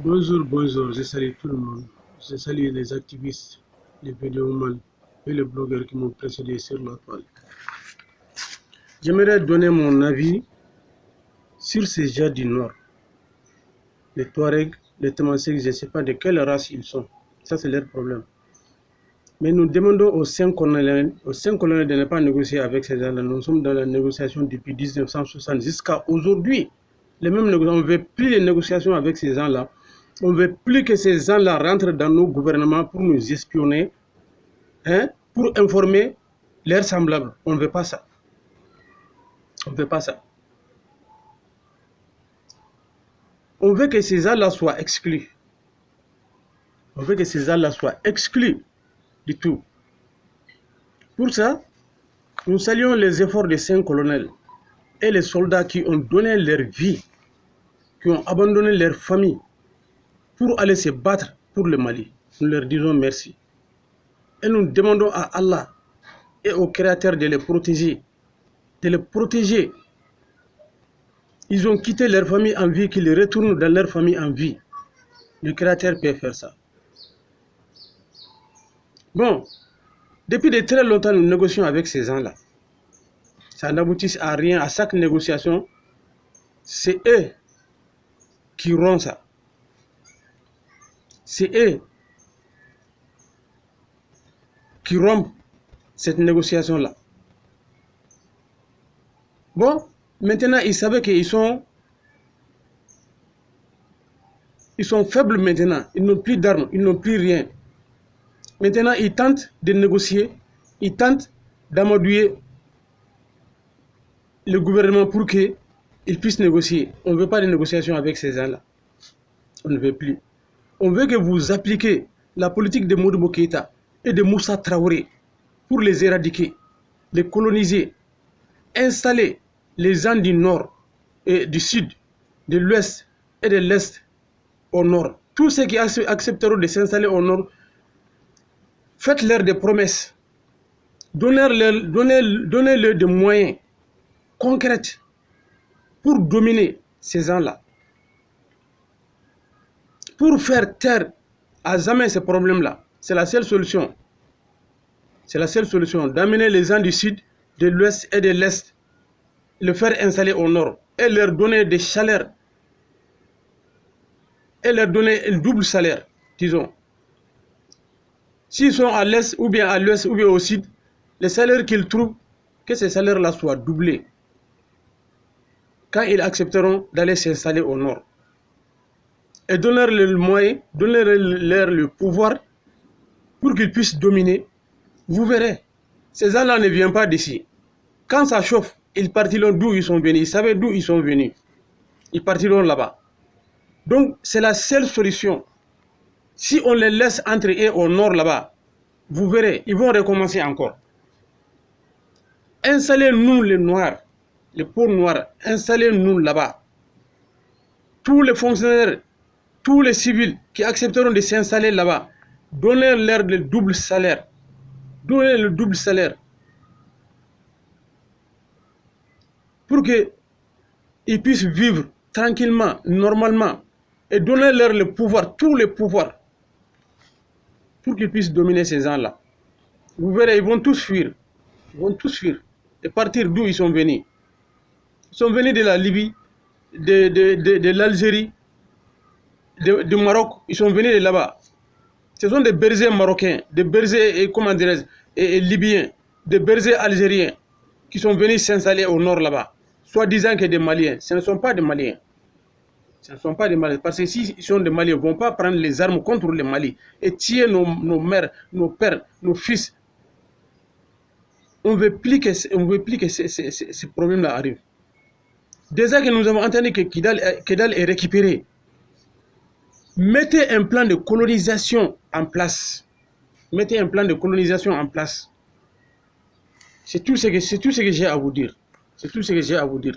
Bonjour, bonjour, je salue tout le monde. Je salue les activistes, les vidéomans et les blogueurs qui m'ont précédé sur la toile. J'aimerais donner mon avis sur ces gens du Nord. Les Touaregs, les Tamazighs, je ne sais pas de quelle race ils sont. Ça, c'est leur problème. Mais nous demandons aux 5 colonels de ne pas négocier avec ces gens-là. Nous sommes dans la négociation depuis 1960 jusqu'à aujourd'hui. On ne veut plus les négociations avec ces gens-là. On ne veut plus que ces gens-là rentrent dans nos gouvernements pour nous espionner, pour informer leurs semblables. On ne veut pas ça. On ne veut pas ça. On veut que ces gens-là soient exclus. On veut que ces gens-là soient exclus du tout. Pour ça, nous saluons les efforts des 5 colonels et les soldats qui ont donné leur vie, qui ont abandonné leur famille pour aller se battre pour le Mali. Nous leur disons merci. Et nous demandons à Allah et au Créateur de les protéger. De les protéger. Ils ont quitté leur famille en vie, qu'ils retournent dans leur famille en vie. Le Créateur peut faire ça. Bon, depuis de très longtemps, nous négocions avec ces gens-là. Ça n'aboutit à rien. À chaque négociation, c'est eux qui rompent ça. C'est eux qui rompent cette négociation-là. Bon, maintenant, ils savaient qu'ils sont faibles maintenant. Ils n'ont plus d'armes, ils n'ont plus rien. Maintenant, ils tentent de négocier, ils tentent d'amadouer le gouvernement pour qu'ils puissent négocier. On ne veut pas de négociations avec ces gens-là. On ne veut plus. On veut que vous appliquiez la politique de Modibo Keïta et de Moussa Traoré pour les éradiquer, les coloniser, installer les gens du nord et du sud, de l'ouest et de l'est au nord. Tous ceux qui accepteront de s'installer au nord, faites-leur des promesses. Donnez-leur des moyens concrets pour dominer ces gens-là. Pour faire taire à jamais ces problèmes-là. C'est la seule solution. C'est la seule solution d'amener les gens du sud, de l'ouest et de l'est, les faire installer au nord et leur donner des salaires. Et leur donner un double salaire, disons. S'ils sont à l'est ou bien à l'ouest ou bien au sud, les salaires qu'ils trouvent, que ces salaires-là soient doublés quand ils accepteront d'aller s'installer au nord. Et donner-leur le moyen, donner-leur le pouvoir pour qu'ils puissent dominer. Vous verrez, ces gens-là ne viennent pas d'ici. Quand ça chauffe, ils partiront d'où ils sont venus. Ils savaient d'où ils sont venus. Ils partiront là-bas. Donc, c'est la seule solution. Si on les laisse entrer au nord là-bas, vous verrez, ils vont recommencer encore. Installez-nous les noirs, les peaux noires, installez-nous là-bas. Tous les fonctionnaires, tous les civils qui accepteront de s'installer là-bas, donnez-leur le double salaire. Donnez le double salaire. Pour qu'ils puissent vivre tranquillement, normalement. Et donnez-leur le pouvoir, tous les pouvoirs. Pour qu'ils puissent dominer ces gens-là. Vous verrez, ils vont tous fuir. Ils vont tous fuir. Et partir d'où ils sont venus. Ils sont venus de la Libye, de l'Algérie, du Maroc. Ils sont venus de là-bas. Ce sont des bergers marocains, des bergers, comment dirais-je, et libyens, des bergers algériens qui sont venus s'installer au nord là-bas. Soit disant que des Maliens. Ce ne sont pas des Maliens. Ce ne sont pas des Maliens. Parce que s'ils sont des Maliens, ils ne vont pas prendre les armes contre le Mali et tuer nos mères, nos pères, nos fils. On ne veut plus que ces problèmes-là arrivent. Déjà que nous avons entendu que Kidal est récupéré, mettez un plan de colonisation en place. Mettez un plan de colonisation en place. C'est tout ce que j'ai à vous dire. C'est tout ce que j'ai à vous dire.